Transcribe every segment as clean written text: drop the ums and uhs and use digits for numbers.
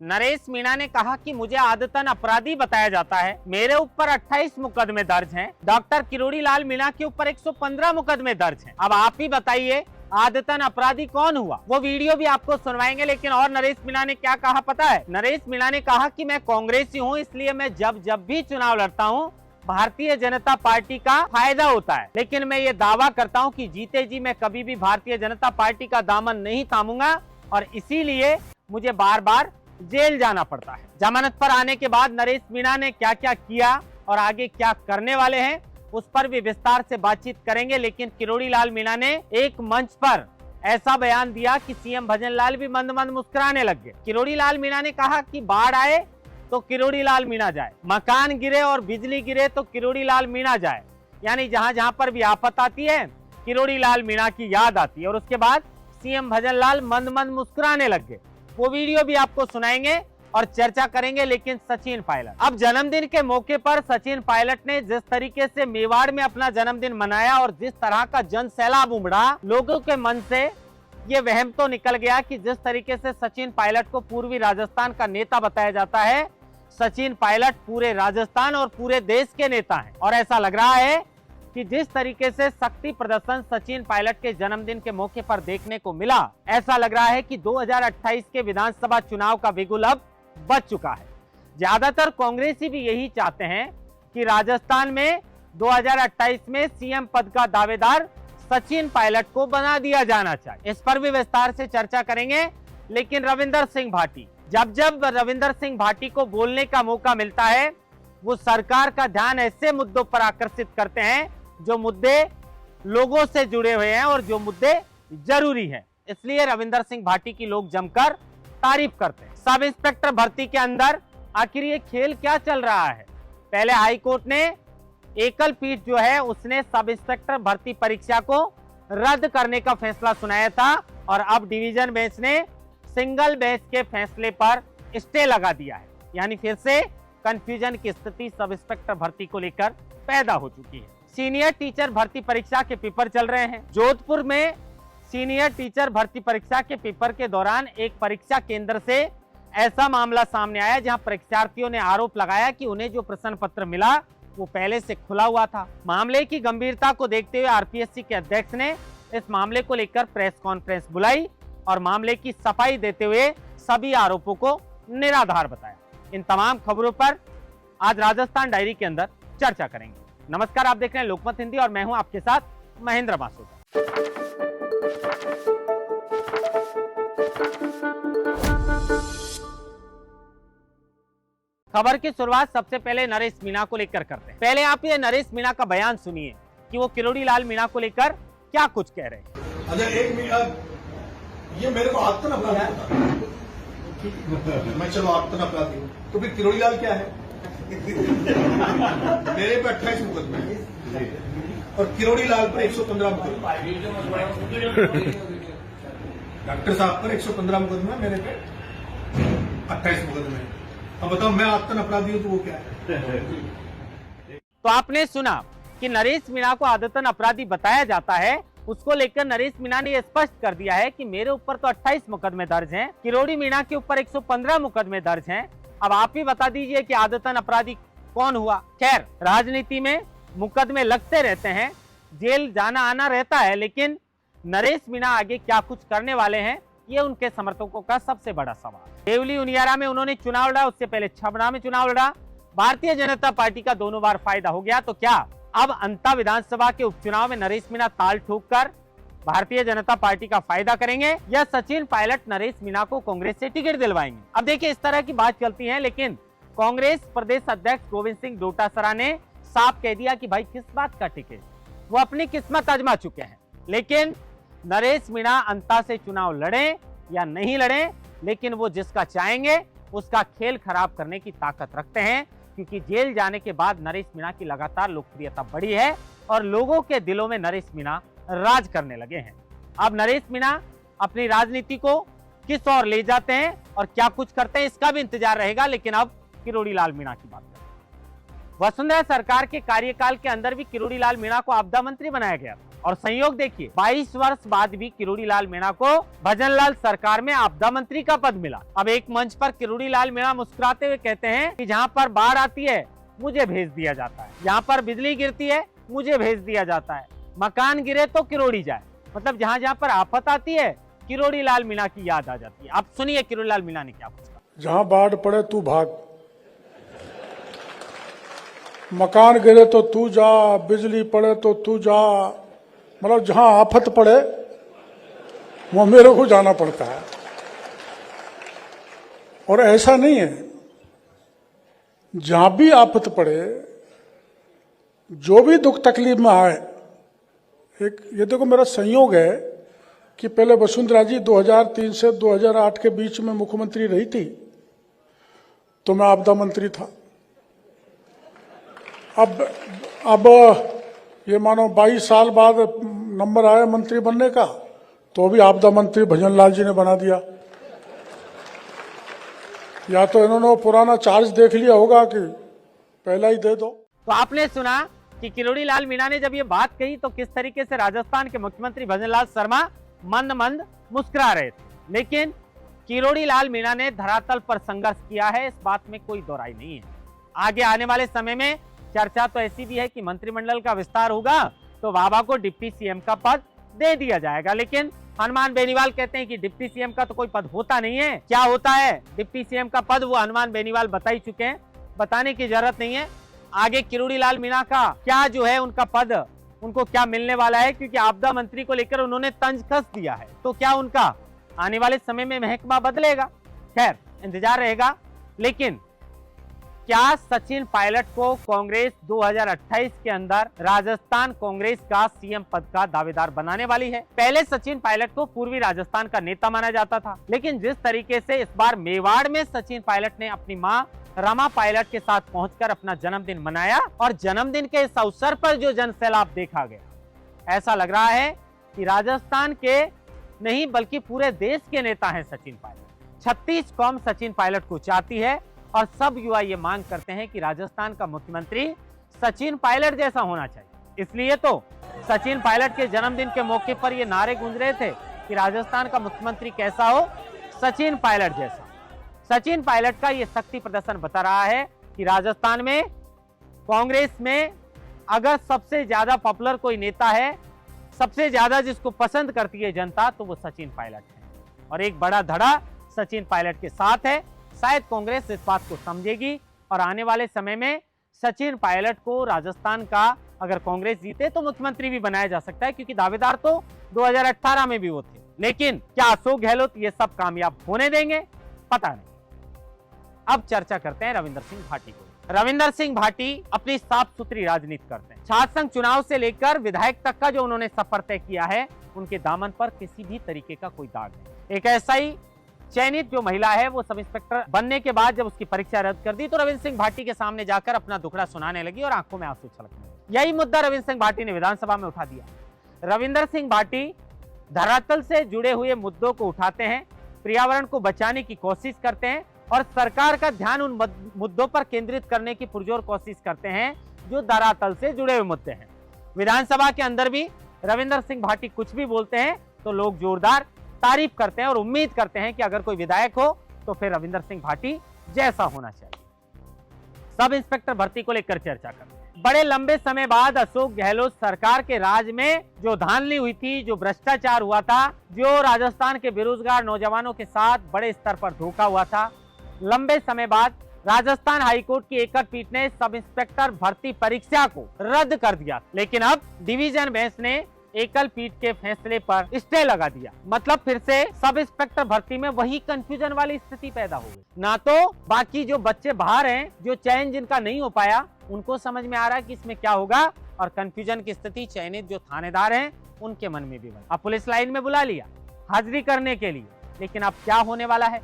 नरेश मीणा ने कहा कि मुझे आदतन अपराधी बताया जाता है। मेरे ऊपर 28 मुकदमे दर्ज हैं। डॉक्टर किरोड़ी लाल मीणा के ऊपर 115 मुकदमे दर्ज हैं। अब आप ही बताइए आदतन अपराधी कौन हुआ? वो वीडियो भी आपको सुनवाएंगे। लेकिन और नरेश मीणा ने क्या कहा पता है? नरेश मीणा ने कहा कि मैं कांग्रेसी हूँ, इसलिए मैं जब भी चुनाव लड़ता हूँ भारतीय जनता पार्टी का फायदा होता है, लेकिन मैं ये दावा करता हूं कि जीते जी मैं कभी भी भारतीय जनता पार्टी का दामन नहीं थामूंगा और इसीलिए मुझे बार बार जेल जाना पड़ता है। जमानत पर आने के बाद नरेश मीणा ने क्या क्या किया और आगे क्या करने वाले हैं उस पर भी विस्तार से बातचीत करेंगे। लेकिन किरोड़ी लाल मीणा ने एक मंच पर ऐसा बयान दिया कि सीएम भजन लाल भी मंद मंद मुस्कुराने लग गए। किरोड़ी लाल मीणा ने कहा कि बाढ़ आए तो किरोड़ी लाल मीणा जाए, मकान गिरे और बिजली गिरे तो किरोड़ी लाल मीणा जाए, यानी जहां जहां पर भी आफत आती है किरोड़ी लाल मीणा की याद आती है। और उसके बाद सीएम भजन लाल मंद मंद मुस्कुराने लग गए। वो वीडियो भी आपको सुनाएंगे और चर्चा करेंगे। लेकिन सचिन पायलट, अब जन्मदिन के मौके पर सचिन पायलट ने जिस तरीके से मेवाड़ में अपना जन्मदिन मनाया और जिस तरह का जन सैलाब उमड़ा, लोगों के मन से ये वहम तो निकल गया कि जिस तरीके से सचिन पायलट को पूर्वी राजस्थान का नेता बताया जाता है, सचिन पायलट पूरे राजस्थान और पूरे देश के नेता हैं। और ऐसा लग रहा है कि जिस तरीके से शक्ति प्रदर्शन सचिन पायलट के जन्मदिन के मौके पर देखने को मिला, ऐसा लग रहा है कि 2028 के विधानसभा चुनाव का बिगुल अब बच चुका है। ज्यादातर कांग्रेसी भी यही चाहते हैं कि राजस्थान में 2028 में सीएम पद का दावेदार सचिन पायलट को बना दिया जाना चाहिए। इस पर भी विस्तार से चर्चा करेंगे। लेकिन रविंदर सिंह भाटी, जब रविंदर सिंह भाटी को बोलने का मौका मिलता है वो सरकार का ध्यान ऐसे मुद्दों पर आकर्षित करते हैं जो मुद्दे लोगों से जुड़े हुए हैं और जो मुद्दे जरूरी हैं। इसलिए रविंदर सिंह भाटी की लोग जमकर तारीफ करते हैं। सब इंस्पेक्टर भर्ती के अंदर आखिर ये खेल क्या चल रहा है? पहले हाईकोर्ट ने एकल पीठ जो है उसने सब इंस्पेक्टर भर्ती परीक्षा को रद्द करने का फैसला सुनाया था और अब डिवीजन बेंच ने सिंगल बेंच के फैसले पर स्टे लगा दिया है। यानी फिर से कंफ्यूजन की स्थिति सब इंस्पेक्टर भर्ती को लेकर पैदा हो चुकी है। सीनियर टीचर भर्ती परीक्षा के पेपर चल रहे हैं। जोधपुर में सीनियर टीचर भर्ती परीक्षा के पेपर के दौरान एक परीक्षा केंद्र से ऐसा मामला सामने आया जहां परीक्षार्थियों ने आरोप लगाया कि उन्हें जो प्रश्न पत्र मिला वो पहले से खुला हुआ था। मामले की गंभीरता को देखते हुए आरपीएससी के अध्यक्ष ने इस मामले को लेकर प्रेस कॉन्फ्रेंस बुलाई और मामले की सफाई देते हुए सभी आरोपों को निराधार बताया। इन तमाम खबरों पर आज राजस्थान डायरी के अंदर चर्चा करेंगे। नमस्कार, आप देख रहे हैं लोकमत हिंदी और मैं हूं आपके साथ महेंद्र मासूद। खबर की शुरुआत सबसे पहले नरेश मीणा को लेकर करते हैं। पहले आप ये नरेश मीणा का बयान सुनिए कि वो किरोड़ी लाल मीणा को लेकर क्या कुछ कह रहे हैं। अच्छा, ये मेरे को आदतन अपराधी बता, मैं चलो आदतन अपराधी हूँ तो फिर किरोड़ी लाल क्या है? मेरे पे 28 मुकदमे हैं और किरोड़ी लाल पर 115 मुकदमे। डॉक्टर साहब पर 115 मुकदमे, मेरे पे 28 मुकदमे। अब बताओ, मैं आदतन अपराधी हूँ तो वो क्या है? तो आपने सुना कि नरेश मीणा को आदतन अपराधी बताया जाता है। उसको लेकर नरेश मीणा ने स्पष्ट कर दिया है कि मेरे ऊपर तो 28 मुकदमे दर्ज हैं, किरोड़ी मीणा के ऊपर 115 मुकदमे दर्ज हैं। अब आप ही बता दीजिए कि आदतन अपराधी कौन हुआ? खैर, राजनीति में मुकदमे लगते रहते हैं, जेल जाना आना रहता है, लेकिन नरेश मीणा आगे क्या कुछ करने वाले हैं ये उनके समर्थकों का सबसे बड़ा सवाल। देवली उनियारा में उन्होंने चुनाव लड़ा, उससे पहले छबड़ा में चुनाव लड़ा। भारतीय जनता पार्टी का दोनों बार फायदा हो गया। तो क्या अब अंता विधानसभा के उपचुनाव में नरेश मीणा ताल ठोककर भारतीय जनता पार्टी का फायदा करेंगे या सचिन पायलट नरेश मीणा को कांग्रेस से टिकट दिलवाएंगे? अब देखिए, इस तरह की बात चलती है, लेकिन कांग्रेस प्रदेश अध्यक्ष गोविंद सिंह डोटासरा ने साफ कह दिया कि भाई किस बात का टिकट, वो अपनी किस्मत आजमा चुके हैं। लेकिन नरेश मीणा अंता से चुनाव लड़े या नहीं लड़े, लेकिन वो जिसका चाहेंगे उसका खेल खराब करने की ताकत रखते हैं, क्योंकि जेल जाने के बाद नरेश मीणा की लगातार लोकप्रियता बढ़ी है और लोगों के दिलों में नरेश मीणा राज करने लगे हैं। अब नरेश मीणा अपनी राजनीति को किस ओर ले जाते हैं और क्या कुछ करते हैं इसका भी इंतजार रहेगा। लेकिन अब किरोड़ी लाल मीणा की बात करें। वसुंधरा सरकार के कार्यकाल के अंदर भी किरोड़ी लाल मीणा को आपदा मंत्री बनाया गया था। और संयोग देखिए, 22 वर्ष बाद भी किरोड़ी लाल मीणा को भजनलाल सरकार में आपदा मंत्री का पद मिला। अब एक मंच पर किरोड़ी लाल मीणा मुस्कुराते हुए कहते हैं कि जहाँ पर बाढ़ आती है मुझे भेज दिया जाता है, यहाँ पर बिजली गिरती है मुझे भेज दिया जाता है, मकान गिरे तो किरोड़ी जाए। मतलब जहाँ जहाँ पर आफत आती है किरोड़ी लाल मीणा की याद आ जाती है। अब सुनिए किरोड़ी लाल मीणा ने क्या कुछ कहा। जहां बाढ़ पड़े तू भाग, मकान गिरे तो तू जा, बिजली पड़े तो तू जा, मतलब जहां आफत पड़े वो मेरे को जाना पड़ता है। और ऐसा नहीं है, जहां भी आफत पड़े, जो भी दुख तकलीफ में आए, एक ये देखो मेरा संयोग है कि पहले वसुंधरा जी 2003 से 2008 के बीच में मुख्यमंत्री रही थी, तो मैं आपदा मंत्री था। अब ये मानो 22 साल बाद नंबर आया मंत्री बनने का, तो अभी आपदा मंत्री भजनलाल जी ने बना दिया। या तो इन्होंने पुराना चार्ज देख लिया होगा कि पहला ही दे दो। तो आपने सुना कि किरोड़ी लाल मीणा ने जब ये बात कही तो किस तरीके से राजस्थान के मुख्यमंत्री भजनलाल शर्मा मंद मंद मुस्कुरा रहे थे। लेकिन किरोड़ी लाल मीणा ने धरातल पर संघर्ष किया है, इस बात में कोई दोहराई नहीं है। आगे आने वाले समय में चर्चा तो ऐसी भी है कि मंत्रिमंडल का विस्तार होगा तो बाबा को डिप्टी सीएम का पद दे दिया जाएगा। लेकिन हनुमान बेनीवाल कहते हैं कि डिप्टी सीएम का तो कोई पद होता नहीं है। क्या होता है डिप्टी सीएम का पद, वो हनुमान बेनीवाल बता ही चुके हैं, बताने की जरूरत नहीं है। आगे किरोड़ी लाल मीणा का क्या जो है उनका पद, उनको क्या मिलने वाला है, क्योंकि आपदा मंत्री को लेकर उन्होंने तंज कस दिया है, तो क्या उनका आने वाले समय में महकमा बदलेगा? खैर इंतजार रहेगा। लेकिन क्या सचिन पायलट को कांग्रेस 2028 के अंदर राजस्थान कांग्रेस का सीएम पद का दावेदार बनाने वाली है? पहले सचिन पायलट को पूर्वी राजस्थान का नेता माना जाता था, लेकिन जिस तरीके से इस बार मेवाड़ में सचिन पायलट ने अपनी मां रमा पायलट के साथ पहुंचकर अपना जन्मदिन मनाया और जन्मदिन के इस अवसर पर जो जनसैलाब देखा गया, ऐसा लग रहा है कि राजस्थान के नहीं बल्कि पूरे देश के नेता हैं सचिन पायलट। 36 कौम सचिन पायलट को चाहती है और सब युवा ये मांग करते हैं कि राजस्थान का मुख्यमंत्री सचिन पायलट जैसा होना चाहिए। इसलिए तो सचिन पायलट के जन्मदिन के मौके पर ये नारे गूंज रहे थे कि राजस्थान का मुख्यमंत्री कैसा हो, सचिन पायलट जैसा। सचिन पायलट का ये शक्ति प्रदर्शन बता रहा है कि राजस्थान में कांग्रेस में अगर सबसे ज्यादा पॉपुलर कोई नेता है, सबसे ज्यादा जिसको पसंद करती है जनता, तो वो सचिन पायलट है। और एक बड़ा धड़ा सचिन पायलट के साथ है। शायद कांग्रेस इस बात को समझेगी और आने वाले समय में सचिन पायलट को राजस्थान का अगर कांग्रेस जीते तो मुख्यमंत्री भी बनाया जा सकता है, क्योंकि दावेदार तो 2018 में भी वो थे। लेकिन क्या अशोक गहलोत ये सब कामयाब होने देंगे? पता नहीं। अब चर्चा करते हैं रविंदर सिंह भाटी को। रविंदर सिंह भाटी अपनी साफ सुथरी राजनीति करते हैं। छात्र संघ चुनाव से लेकर विधायक तक का जो उन्होंने सफर तय किया है, उनके दामन पर किसी भी तरीके का कोई दाग नहीं। एक ऐसा ही चयनित जो महिला है वो सब इंस्पेक्टर बनने के बाद जब उसकी परीक्षा रद्द कर दी तो रविंद्र सिंह भाटी के सामने जाकर अपना दुखड़ा सुनाने लगी और आंखों में आंसू छलकने लगे। यही मुद्दा रविंद्र सिंह भाटी ने विधानसभा में उठा दिया। रविंदर सिंह भाटी धरातल से जुड़े हुए मुद्दों को उठाते हैं, पर्यावरण को बचाने की कोशिश करते हैं और सरकार का ध्यान उन मुद्दों पर केंद्रित करने की पुरजोर कोशिश करते हैं जो धरातल से जुड़े हुए मुद्दे हैं। विधानसभा के अंदर भी रविंदर सिंह भाटी कुछ भी बोलते हैं तो लोग जोरदार तारीफ करते हैं और उम्मीद करते हैं कि अगर कोई विधायक हो तो फिर रविंदर सिंह भाटी जैसा होना चाहिए। सब इंस्पेक्टर भर्ती को लेकर चर्चा करते हैं। बड़े लंबे समय बाद अशोक गहलोत सरकार के राज में जो धांधली हुई थी, जो भ्रष्टाचार हुआ था, जो राजस्थान के बेरोजगार नौजवानों के साथ बड़े स्तर पर धोखा हुआ था, लंबे समय बाद राजस्थान हाईकोर्ट की एकल पीठ ने सब इंस्पेक्टर भर्ती परीक्षा को रद्द कर दिया। लेकिन अब डिवीजन बेंच ने एकल पीठ के फैसले पर स्टे लगा दिया। मतलब फिर से सब इंस्पेक्टर भर्ती में वही कंफ्यूजन वाली स्थिति पैदा हो गई। ना तो बाकी जो बच्चे बाहर हैं, जो चयन जिनका नहीं हो पाया, उनको समझ में आ रहा है कि इसमें क्या होगा, और कंफ्यूजन की स्थिति चयनित जो थानेदार हैं उनके मन में भी बनी। अब पुलिस लाइन में बुला लिया हाजिरी करने के लिए, लेकिन अब क्या होने वाला है?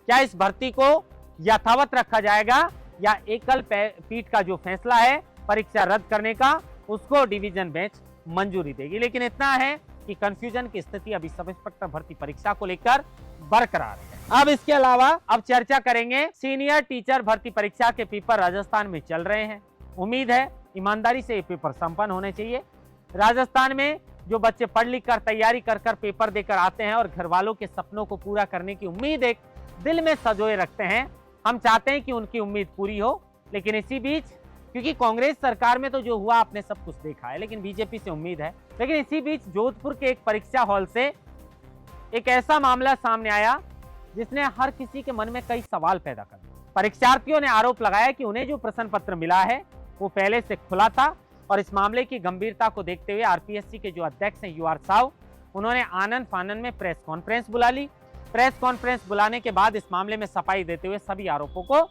क्या इस भर्ती को यथावत रखा जाएगा या एकल पीठ का जो फैसला है परीक्षा रद्द करने का, उसको डिवीजन बेंच मंजूरी देगी? लेकिन इतना है कि कंफ्यूजन की स्थिति अभी सब इंस्पेक्टर भर्ती परीक्षा को लेकर बरकरार है। अब इसके अलावा अब चर्चा करेंगे सीनियर टीचर भर्ती परीक्षा के पेपर राजस्थान में चल रहे हैं। उम्मीद है ईमानदारी से ये पेपर संपन्न होने चाहिए। राजस्थान में जो बच्चे पढ़ लिख कर तैयारी कर कर पेपर देकर आते हैं और घर वालों के सपनों को पूरा करने की उम्मीद एक दिल में सजोए रखते हैं, हम चाहते हैं कि उनकी उम्मीद पूरी हो। लेकिन इसी बीच, क्योंकि कांग्रेस सरकार में तो जो हुआ आपने सब कुछ देखा है, लेकिन बीजेपी से उम्मीद है। लेकिन इसी बीच जोधपुर के एक परीक्षा हॉल से एक ऐसा मामला सामने आया जिसने हर किसी के मन में कई सवाल पैदा कर दिए। परीक्षार्थियों ने आरोप लगाया कि उन्हें जो प्रश्न पत्र मिला है वो पहले से खुला था और इस मामले की गंभीरता को देखते हुए आरपीएससी के जो अध्यक्ष हैं यूआर साव, उन्होंने आनंद फानन में प्रेस कॉन्फ्रेंस बुला ली। प्रेस कॉन्फ्रेंस बुलाने के बाद इस मामले में सफाई देते हुए सभी आरोपों को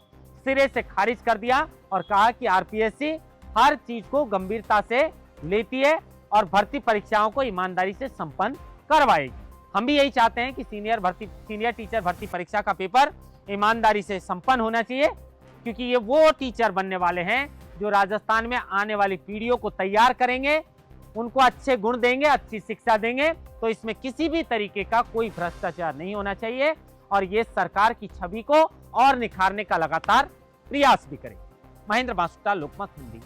सिरे से खारिज कर दिया और कहा कि आरपीएससी हर चीज को गंभीरता से लेती है और भर्ती परीक्षाओं को ईमानदारी से संपन्न करवाएगी। हम भी यही चाहते हैं कि सीनियर टीचर भर्ती परीक्षा का पेपर ईमानदारी से संपन्न होना चाहिए, क्योंकि ये वो टीचर बनने वाले हैं जो राजस्थान में आने वाली पीढ़ियों को तैयार करेंगे, उनको अच्छे गुण देंगे, अच्छी शिक्षा देंगे। तो इसमें किसी भी तरीके का कोई भ्रष्टाचार नहीं होना चाहिए और ये सरकार की छवि को और निखारने का लगातार प्रयास भी करें। महेंद्र बांसुटा, लोकमत हिंदी।